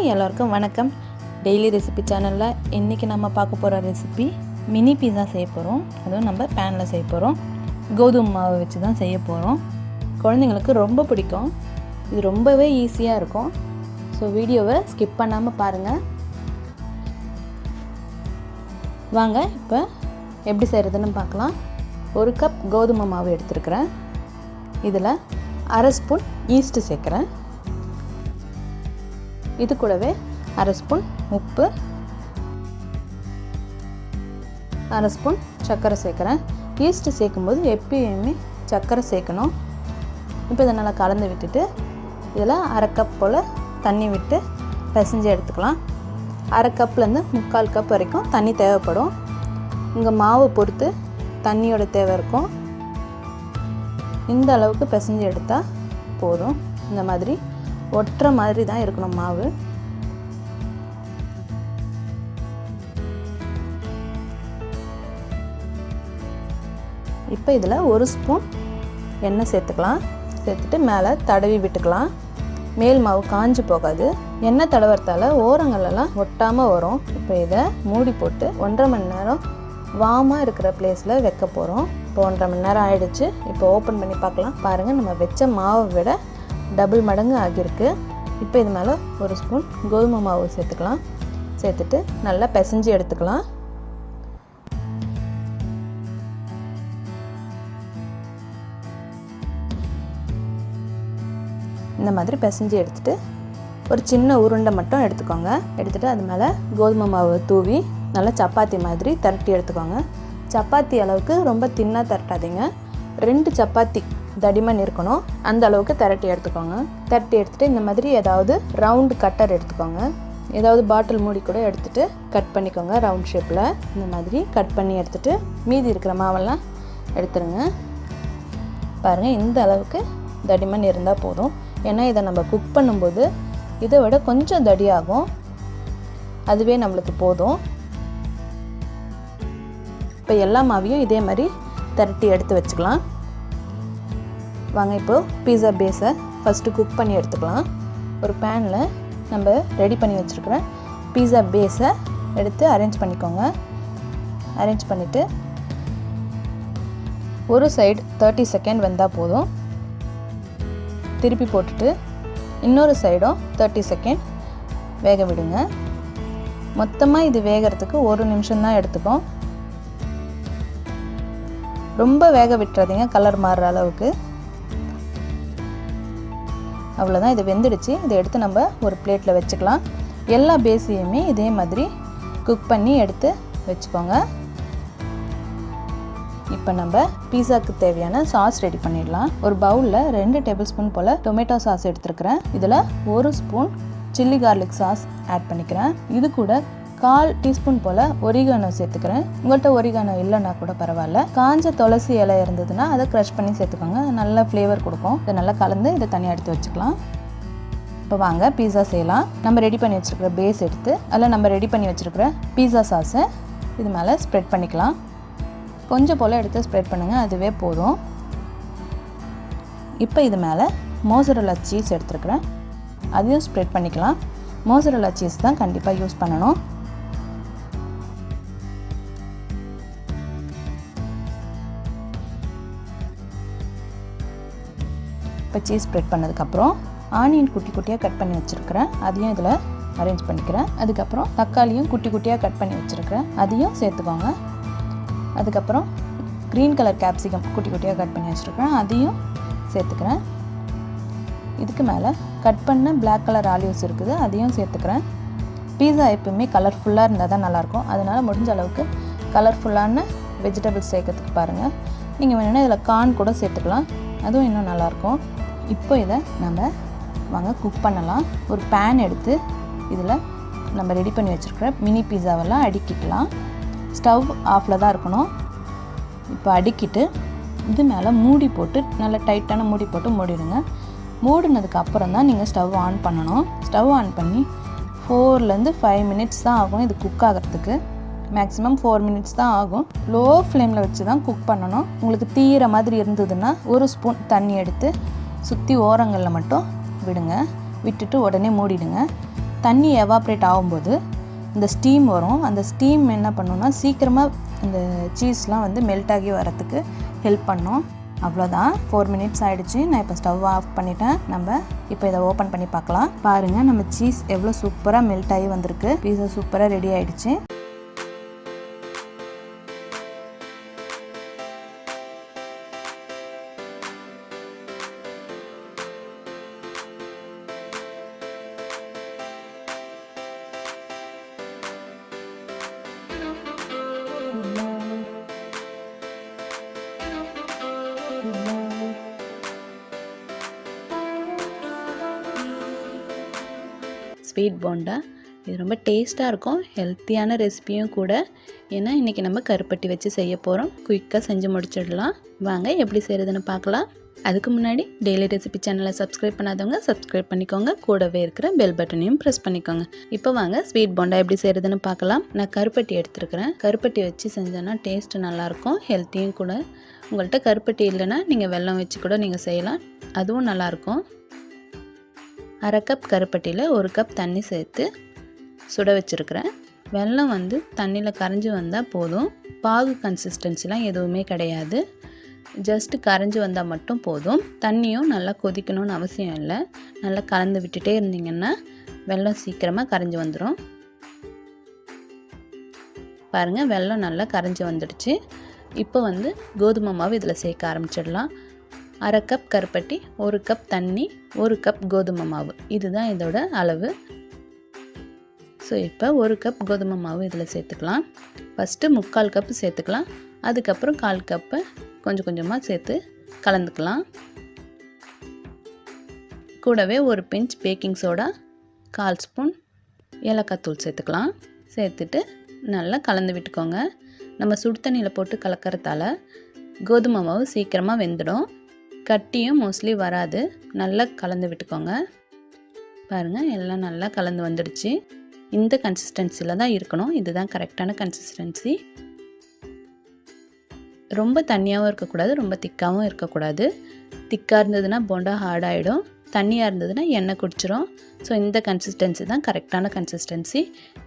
எல்லாருக்கும் வணக்கம். Daily recipe சேனலில் இன்றைக்கி நம்ம பார்க்க போகிற ரெசிபி மினி பீஸா செய்ய போகிறோம். அதுவும் நம்ம பேனில் செய்ய போகிறோம். கோதுமை மாவு வச்சு தான் செய்ய போகிறோம். குழந்தைங்களுக்கு ரொம்ப பிடிக்கும். இது ரொம்பவே ஈஸியாக இருக்கும். ஸோ வீடியோவை ஸ்கிப் பண்ணாமல் பாருங்கள். வாங்க இப்போ எப்படி செய்கிறதுன்னு பார்க்கலாம். 1 கப் கோதுமை மாவு எடுத்துருக்கிறேன். இதில் அரை ஸ்பூன் ஈஸ்ட்டு சேர்க்குறேன். இது கூடவே அரை ஸ்பூன் உப்பு, அரை ஸ்பூன் சர்க்கரை சேர்க்குறேன். ஈஸ்ட்டு சேர்க்கும்போது எப்பயுமே சர்க்கரை சேர்க்கணும். இப்போ இதை நல்லா கலந்து விட்டுட்டு இதில் அரை கப் போல் தண்ணி விட்டு பிசைஞ்சு எடுத்துக்கலாம். அரை கப்லேருந்து 3/4 கப் வரைக்கும் தண்ணி தேவைப்படும். உங்கள் மாவை பொறுத்து தண்ணியோட தேவை இருக்கும். இந்த அளவுக்கு பிசைஞ்சு எடுத்தால் போதும். இந்த மாதிரி ஒட்டுற மாதிரி தான் இருக்கணும் மாவு. இப்போ இதில் 1 ஸ்பூன் எண்ணெய் சேர்த்துக்கலாம். சேர்த்துட்டு மேலே தடவி விட்டுக்கலாம். மேல் மாவு காஞ்சி போகாது. எண்ணெய் தடவுறதால ஓரங்களெல்லாம் ஒட்டாமல் வரும். இப்போ இதை மூடி போட்டு 1.5 மணி நேரம் வார்மாக இருக்கிற பிளேஸில் வைக்க போகிறோம். இப்போ 1.5 மணி நேரம் ஆகிடுச்சு. இப்போ ஓப்பன் பண்ணி பார்க்கலாம். பாருங்கள், நம்ம வச்ச மாவை விட டபுள் மடங்கு ஆகியிருக்கு. இப்போ இது மேலே 1 ஸ்பூன் கோதுமை மாவு சேர்த்துக்கலாம். சேர்த்துட்டு நல்லா பிசைஞ்சு எடுத்துக்கலாம். இந்த மாதிரி பிசைஞ்சு எடுத்துகிட்டு ஒரு சின்ன உருண்டை மட்டும் எடுத்துக்கோங்க. எடுத்துகிட்டு அது மேலே கோதுமை மாவு தூவி நல்லா சப்பாத்தி மாதிரி திரட்டி எடுத்துக்கோங்க. சப்பாத்தி அளவுக்கு ரொம்ப தின்னாக திரட்டாதீங்க. 2 சப்பாத்தி தடிமன் இருக்கணும். அந்த அளவுக்கு திரட்டி எடுத்துக்கோங்க. திரட்டி எடுத்துகிட்டு இந்த மாதிரி ஏதாவது ரவுண்டு கட்டர் எடுத்துக்கோங்க. ஏதாவது பாட்டில் மூடி கூட எடுத்துகிட்டு கட் பண்ணிக்கோங்க. ரவுண்ட் ஷேப்பில் இந்த மாதிரி கட் பண்ணி எடுத்துகிட்டு மீதி இருக்கிற மாவெல்லாம் எடுத்துருங்க. பாருங்கள், இந்த அளவுக்கு தடிமன் இருந்தால் போதும். ஏன்னா இதை நம்ம குக் பண்ணும்போது இதை விட கொஞ்சம் தடியாகும். அதுவே நம்மளுக்கு போதும். இப்போ எல்லா மாவையும் இதே மாதிரி திரட்டி எடுத்து வச்சுக்கலாம். வாங்க இப்போது பீஸா பேஸை ஃபஸ்ட்டு குக் பண்ணி எடுத்துக்கலாம். ஒரு பேனில் நம்ம ரெடி பண்ணி வச்சுருக்கிற பீஸா பேஸை எடுத்து அரேஞ்ச் பண்ணிக்கோங்க. அரேஞ்ச் பண்ணிவிட்டு ஒரு சைடு 30 செகண்ட் வெந்தால் போதும். திருப்பி போட்டுட்டு இன்னொரு சைடும் 30 செகண்ட் வேக விடுங்க. மொத்தமாக இது வேகிறதுக்கு 1 நிமிஷம் தான் எடுத்துக்கும். ரொம்ப வேக விட்டுறாதீங்க, கலர் மாறுற அளவுக்கு. அவ்வளோதான், இது வெந்துடுச்சு. இதை எடுத்து நம்ம ஒரு பிளேட்டில் வச்சுக்கலாம். எல்லா பேஸையுமே இதே மாதிரி குக் பண்ணி எடுத்து வச்சுக்கோங்க. இப்போ நம்ம பீஸாவுக்கு தேவையான சாஸ் ரெடி பண்ணிடலாம். ஒரு பவுலில் 2 டேபிள் ஸ்பூன் போல் டொமேட்டோ சாஸ் எடுத்துருக்கிறேன். இதில் 1 spoon chilli garlic sauce add பண்ணிக்கிறேன். இது கூட 1/4 டீஸ்பூன் போல் ஒரிகானோ சேர்த்துக்கிறேன். உங்கள்கிட்ட ஒரிகானோ இல்லைன்னா கூட பரவாயில்ல. காஞ்ச துளசி இலை இருந்ததுன்னா அதை க்ரஷ் பண்ணி சேர்த்துக்கோங்க. நல்ல ஃப்ளேவர் கொடுக்கும். இதை நல்லா கலந்து இதை தனியாக எடுத்து வச்சுக்கலாம். இப்போ வாங்க பீஸா செய்யலாம். நம்ம ரெடி பண்ணி வச்சுருக்கிற பேஸ் எடுத்து அதில் நம்ம ரெடி பண்ணி வச்சுருக்கிற பீஸா சாஸை இது மேலே ஸ்ப்ரெட் பண்ணிக்கலாம். கொஞ்சம் போல் எடுத்து ஸ்ப்ரெட் பண்ணுங்கள், அதுவே போதும். இப்போ இது மேலே மோசரல்லா சீஸ் எடுத்துருக்கிறேன். அதையும் ஸ்ப்ரெட் பண்ணிக்கலாம். மோசரல்லா சீஸ் தான் கண்டிப்பாக யூஸ் பண்ணணும். இப்போ சீஸ் ஸ்ப்ரெட் பண்ணதுக்கப்புறம் ஆனியன் குட்டி குட்டியாக கட் பண்ணி வச்சுருக்கிறேன். அதையும் இதில் அரேஞ்ச் பண்ணிக்கிறேன். அதுக்கப்புறம் தக்காளியும் குட்டி குட்டியாக கட் பண்ணி வச்சுருக்கிறேன். அதையும் சேர்த்துக்கோங்க. அதுக்கப்புறம் க்ரீன் கலர் கேப்சிகம் குட்டி குட்டியாக கட் பண்ணி வச்சுருக்கிறேன். அதையும் சேர்த்துக்கிறேன். இதுக்கு மேலே கட் பண்ண பிளாக் கலர் ஆலிவ்ஸ் இருக்குது, அதையும் சேர்த்துக்கிறேன். பீஸா எப்பவுமே கலர்ஃபுல்லாக இருந்தால் தான் நல்லாயிருக்கும். அதனால் முடிஞ்ச அளவுக்கு கலர்ஃபுல்லான வெஜிடபிள்ஸ் சேர்க்கறதுக்கு பாருங்கள். நீங்கள் வேணும்னா இதில் கார்ன் கூட சேர்த்துக்கலாம், அதுவும் இன்னும் நல்லாயிருக்கும். இப்போ இதை நம்ம வாங்க குக் பண்ணலாம். ஒரு பேன் எடுத்து இதில் நம்ம ரெடி பண்ணி வச்சுருக்கிற மினி பீஸாவெல்லாம் அடுக்கிக்கலாம். ஸ்டவ் ஆஃபில் தான் இருக்கணும். இப்போ அடுக்கிட்டு இது மேலே மூடி போட்டு நல்லா டைட்டான மூடி போட்டு மூடிடுங்க. மூடினதுக்கு அப்புறம் தான் நீங்கள் ஸ்டவ் ஆன் பண்ணணும். ஸ்டவ் ஆன் பண்ணி 4லேருந்து 5 மினிட்ஸ் தான் ஆகும் இது குக் ஆகிறதுக்கு. மேக்ஸிமம் 4 மினிட்ஸ் தான் ஆகும். லோ ஃப்ளேமில் வச்சு தான் குக் பண்ணணும். உங்களுக்கு தீயிற மாதிரி இருந்ததுன்னா 1 ஸ்பூன் தண்ணி எடுத்து சுற்றி ஓரங்களில் மட்டும் விடுங்க. விட்டுட்டு உடனே மூடிடுங்க. தண்ணி எவாப்ரேட் ஆகும்போது இந்த ஸ்டீம் வரும். அந்த ஸ்டீம் என்ன பண்ணுன்னா சீக்கிரமாக இந்த சீஸ்லாம் வந்து மெல்ட் ஆகி வரத்துக்கு ஹெல்ப் பண்ணும். அவ்வளோதான், 4 மினிட்ஸ் ஆகிடுச்சு. நான் இப்போ ஸ்டவ் ஆஃப் பண்ணிட்டேன். நம்ம இப்போ இதை ஓப்பன் பண்ணி பார்க்கலாம். பாருங்கள், நம்ம சீஸ் எவ்வளோ சூப்பராக மெல்ட் ஆகி வந்திருக்கு. பீஸா சூப்பராக ரெடி ஆகிடுச்சு. ஸ்வீட் போண்டா இது ரொம்ப டேஸ்ட்டாக இருக்கும். ஹெல்த்தியான ரெசிபியும் கூட. ஏன்னா இன்றைக்கி நம்ம கருப்பட்டி வச்சு செய்ய போகிறோம். குயிக்காக செஞ்சு முடிச்சிடலாம். வாங்க எப்படி செய்கிறதுன்னு பார்க்கலாம். அதுக்கு முன்னாடி டெய்லி ரெசிபி சேனலை சப்ஸ்கிரைப் பண்ணாதவங்க சப்ஸ்கிரைப் பண்ணிக்கோங்க. கூடவே இருக்கிற பெல் பட்டனையும் ப்ரெஸ் பண்ணிக்கோங்க. இப்போ வாங்க ஸ்வீட் போண்டா எப்படி செய்கிறதுன்னு பார்க்கலாம். நான் கருப்பட்டி எடுத்துருக்கிறேன். கருப்பட்டி வச்சு செஞ்சோன்னா டேஸ்ட்டு நல்லாயிருக்கும், ஹெல்த்தியும் கூட. உங்கள்கிட்ட கருப்பட்டி இல்லைன்னா நீங்கள் வெல்லம் வச்சு கூட நீங்கள் செய்யலாம், அதுவும் நல்லாயிருக்கும். 1/2 கப் கருப்பட்டியில் 1 கப் தண்ணி சேர்த்து சுட வச்சுருக்கிறேன். வெல்லம் வந்து தண்ணியில் கரைஞ்சி வந்தால் போதும். பாகு கன்சிஸ்டன்சிலாம் எதுவுமே கிடையாது. ஜஸ்ட்டு கரைஞ்சி வந்தால் மட்டும் போதும். தண்ணியும் நல்லா கொதிக்கணும்னு அவசியம் இல்லை. நல்லா கலந்து விட்டுட்டே இருந்தீங்கன்னா வெல்லம் சீக்கிரமாக கரைஞ்சி வந்துடும். பாருங்கள், வெல்லம் நல்லா கரைஞ்சி வந்துடுச்சு. இப்போ வந்து கோதுமை மாவு இதில் சேர்க்க ஆரம்பிச்சிடலாம். 1/2 கப் கருப்பட்டி, 1 கப் தண்ணி, 1 கப் கோதுமை மாவு, இதுதான் இதோட அளவு. ஸோ இப்போ 1 கப் கோதுமை மாவு இதில் சேர்த்துக்கலாம். ஃபஸ்ட்டு 3/4 கப்பு சேர்த்துக்கலாம். அதுக்கப்புறம் 1/4 கப்பை கொஞ்சம் கொஞ்சமாக சேர்த்து கலந்துக்கலாம். கூடவே ஒரு பிஞ்ச் பேக்கிங் சோடா, 1/4 ஸ்பூன் ஏலக்காய் தூள் சேர்த்துக்கலாம். சேர்த்துட்டு நல்லா கலந்து விட்டுக்கோங்க. நம்ம சுடு தண்ணியில் போட்டு கலக்கிறதால கோதுமை மாவு சீக்கிரமாக வெந்துடும். கட்டியும் மோஸ்ட்லி வராது. நல்லா கலந்து விட்டுக்கோங்க. பாருங்கள், எல்லாம் நல்லா கலந்து வந்துடுச்சு. இந்த கன்சிஸ்டன்சியில் தான் இருக்கணும். இதுதான் கரெக்டான கன்சிஸ்டன்சி. ரொம்ப தண்ணியாகவும் இருக்கக்கூடாது, ரொம்ப திக்காகவும் இருக்கக்கூடாது. திக்காக இருந்ததுன்னா போண்டா ஹார்டாகிடும், தண்ணியாக இருந்ததுன்னா எண்ணெய் குடிச்சிரும். ஸோ இந்த கன்சிஸ்டன்சி தான் கரெக்டான கன்சிஸ்டன்சி.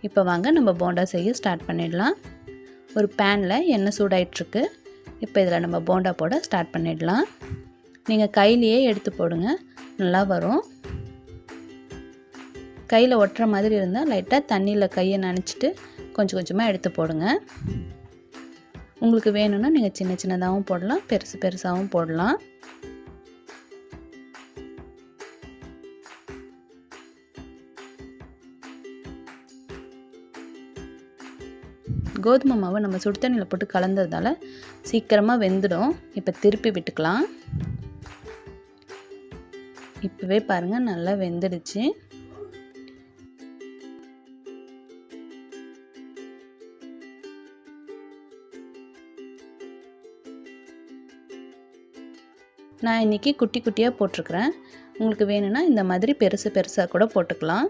இப்போ வாங்க நம்ம போண்டா செய்ய ஸ்டார்ட் பண்ணிடலாம். ஒரு பேனில் எண்ணெய் சூடாயிட்ருக்கு. இப்போ இதில் நம்ம போண்டா போட ஸ்டார்ட் பண்ணிடலாம். நீங்கள் கையிலையே எடுத்து போடுங்க, நல்லா வரும். கையில் ஒட்டுற மாதிரி இருந்தால் லைட்டாக தண்ணியில் கையை நனைச்சிட்டு கொஞ்சம் கொஞ்சமாக எடுத்து போடுங்க. உங்களுக்கு வேணும்னா நீங்கள் சின்ன சின்னதாகவும் போடலாம், பெருசு பெருசாகவும் போடலாம். கோதுமை மாவை நம்ம சுடு தண்ணியில் போட்டு கலந்ததால் சீக்கிரமாக வெந்துடும். இப்போ திருப்பி விட்டுக்கலாம். இப்போவே பாருங்கள், நல்லா வெந்துடுச்சு. நான் இன்றைக்கி குட்டி குட்டியாக போட்டிருக்கிறேன். உங்களுக்கு வேணும்னா இந்த மாதிரி பெருசு பெருசாக கூட போட்டுக்கலாம்.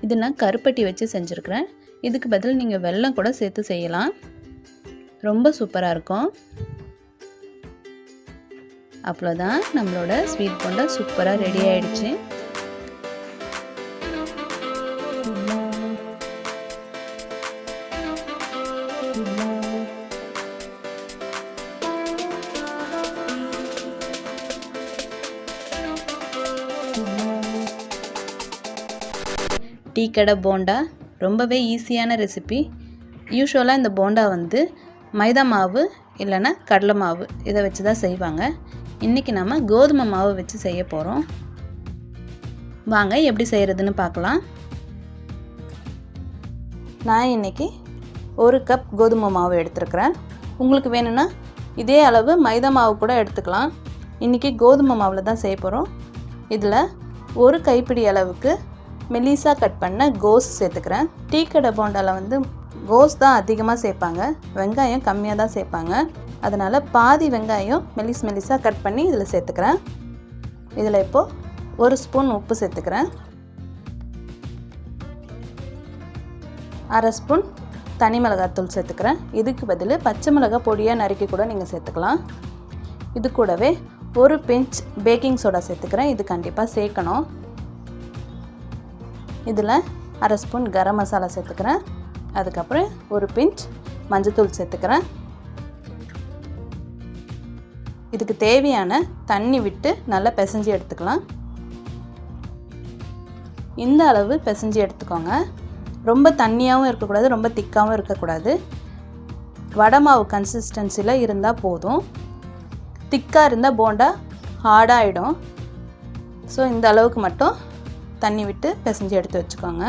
இது நான் கருப்பட்டி வச்சு செஞ்சுருக்கிறேன். இதுக்கு பதில் நீங்கள் வெல்லம் கூட சேர்த்து செய்யலாம், ரொம்ப சூப்பராக இருக்கும். அவ்வளோதான், நம்மளோட ஸ்வீட் போண்டா சூப்பராக ரெடி ஆயிடுச்சு. டீ கடை போண்டா ரொம்பவே ஈஸியான ரெசிபி. யூஸ்வலாக இந்த போண்டா வந்து மைதா மாவு இல்லைன்னா கடலை மாவு இதை வச்சு தான் செய்வாங்க. இன்றைக்கி நம்ம கோதுமை மாவு வச்சு செய்ய போகிறோம். வாங்க எப்படி செய்கிறதுன்னு பார்க்கலாம். நான் இன்றைக்கி 1 கப் கோதுமை மாவு எடுத்துருக்கிறேன். உங்களுக்கு வேணும்னா இதே அளவு மைதா மாவு கூட எடுத்துக்கலாம். இன்றைக்கி கோதுமை மாவில் தான் செய்ய போகிறோம். இதில் 1 கைப்பிடி அளவுக்கு மெலிசாக கட் பண்ண கோஸ் சேர்த்துக்கிறேன். டீ கடை போண்டாவில் வந்து கோஸ் தான் அதிகமாக சேர்ப்பாங்க, வெங்காயம் கம்மியாக தான் சேர்ப்பாங்க. அதனால் பாதி வெங்காயம் மெலிசாக கட் பண்ணி இதில் சேர்த்துக்கிறேன். இதில் இப்போது 1 ஸ்பூன் உப்பு சேர்த்துக்கிறேன். 1/2 ஸ்பூன் தனி மிளகாத்தூள் சேர்த்துக்கிறேன். இதுக்கு பதில் பச்சை மிளகாய் பொடியாக நறுக்கி கூட நீங்கள் சேர்த்துக்கலாம். இது கூடவே ஒரு பிஞ்ச் பேக்கிங் சோடா சேர்த்துக்கிறேன். இது கண்டிப்பாக சேர்க்கணும். இதில் அரை ஸ்பூன் கரம் மசாலா சேர்த்துக்கிறேன். அதுக்கப்புறம் ஒரு பிஞ்ச் மஞ்சத்தூள் சேர்த்துக்கிறேன். இதுக்கு தேவையான தண்ணி விட்டு நல்லா பிசைஞ்சு எடுத்துக்கலாம். இந்த அளவு பிசைஞ்சு எடுத்துக்கோங்க. ரொம்ப தண்ணியாகவும் இருக்கக்கூடாது, ரொம்ப திக்காகவும் இருக்கக்கூடாது. வடை மாவு கன்சிஸ்டன்சியில் இருந்தால் போதும். திக்காக இருந்தால் போண்டா ஹார்டாகிடும். ஸோ இந்த அளவுக்கு மட்டும் தண்ணி விட்டு பிசைஞ்சு எடுத்து வச்சுக்கோங்க.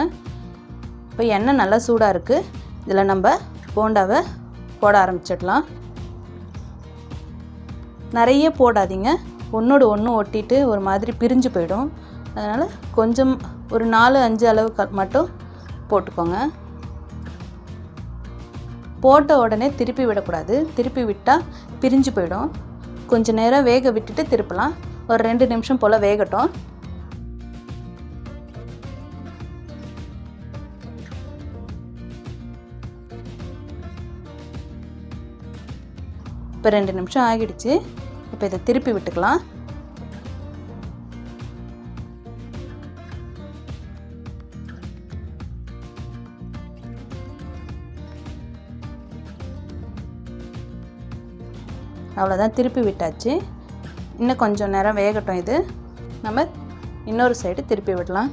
இப்போ எண்ணெய் நல்லா சூடாக இருக்குது. இதில் நம்ம போண்டாவை போட ஆரம்பிச்சிடலாம். நிறைய போடாதீங்க, ஒன்றோடு ஒன்று ஒட்டிட்டு ஒரு மாதிரி பிரிஞ்சு போயிடும். அதனால் கொஞ்சம் ஒரு 4-5 அளவுக்கு மட்டும் போட்டுக்கோங்க. போட்ட உடனே திருப்பி விடக்கூடாது. திருப்பி விட்டால் பிரிஞ்சு போயிடும். கொஞ்சம் நேரம் வேக விட்டுட்டு திருப்பலாம். ஒரு 2 நிமிஷம் போல் வேகட்டும். இப்போ 2 நிமிஷம் ஆகிடுச்சு. இப்போ இதை திருப்பி விட்டுக்கலாம். அவ்வளோதான், திருப்பி விட்டாச்சு. இன்னும் கொஞ்சம் நேரம் வேகட்டும். இது நம்ம இன்னொரு சைடு திருப்பி விடலாம்.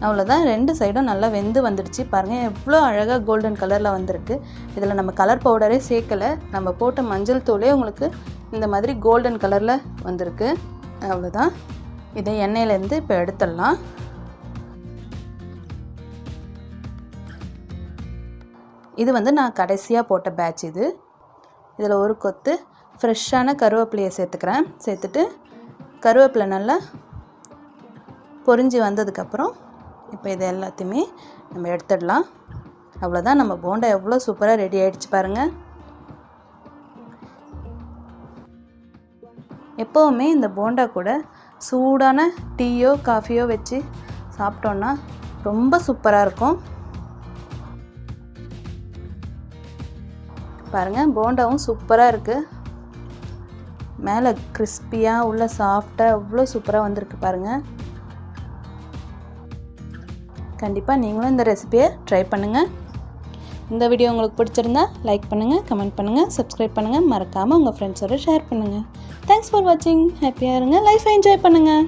அவ்வளோதான், 2 சைடும் நல்லா வெந்து வந்துடுச்சு. பாருங்கள் எவ்வளோ அழகாக கோல்டன் கலரில் வந்திருக்கு. இதில் நம்ம கலர் பவுடரே சேர்க்கலை. நம்ம போட்ட மஞ்சள் தூளே உங்களுக்கு இந்த மாதிரி கோல்டன் கலரில் வந்திருக்கு. அவ்வளோதான், இதை எண்ணெயிலேருந்து இப்போ எடுத்துடலாம். இது வந்து நான் கடைசியாக போட்ட பேட்ச். இதில் ஒரு கொத்து ஃப்ரெஷ்ஷான கருவேப்பிலையை சேர்த்துக்கிறேன். சேர்த்துட்டு கருவேப்பிலை நல்லா பொரிஞ்சு வந்ததுக்கப்புறம் இப்போ இது எல்லாத்தையுமே நம்ம எடுத்துடலாம். அவ்வளோதான், நம்ம போண்டா எவ்வளோ சூப்பராக ரெடி ஆகிடுச்சு பாருங்கள். எப்போவுமே இந்த போண்டா கூட சூடான டீயோ காஃபியோ வச்சு சாப்பிட்டோன்னா ரொம்ப சூப்பராக இருக்கும். பாருங்கள், போண்டாவும் சூப்பராக இருக்குது. மேலே கிறிஸ்பியாக உள்ள சாஃப்டாக எவ்வளோ சூப்பராக வந்திருக்கு பாருங்கள். கண்டிப்பாக நீங்களும் இந்த ரெசிபியை ட்ரை பண்ணுங்கள். இந்த வீடியோ உங்களுக்கு பிடிச்சிருந்தா லைக் பண்ணுங்கள், கமெண்ட் பண்ணுங்கள், சப்ஸ்கிரைப் பண்ணுங்கள். மறக்காமல் உங்கள் ஃப்ரெண்ட்ஸோடு ஷேர் பண்ணுங்கள். தேங்க்ஸ் ஃபார் வாட்சிங். ஹாப்பியாக இருங்க, லைஃப்பை என்ஜாய் பண்ணுங்கள்.